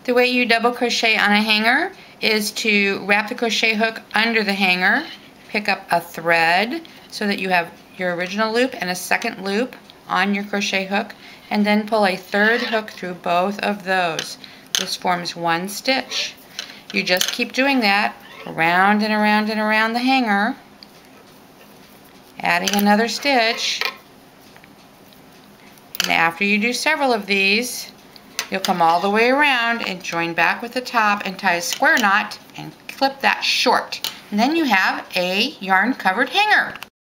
The way you double crochet on a hanger is to wrap the crochet hook under the hanger, pick up a thread so that you have your original loop and a second loop on your crochet hook, and then pull a third hook through both of those. This forms one stitch. You just keep doing that around and around and around the hanger, adding another stitch. And after you do several of these, you'll come all the way around and join back with the top and tie a square knot and clip that short. And then you have a yarn covered hanger.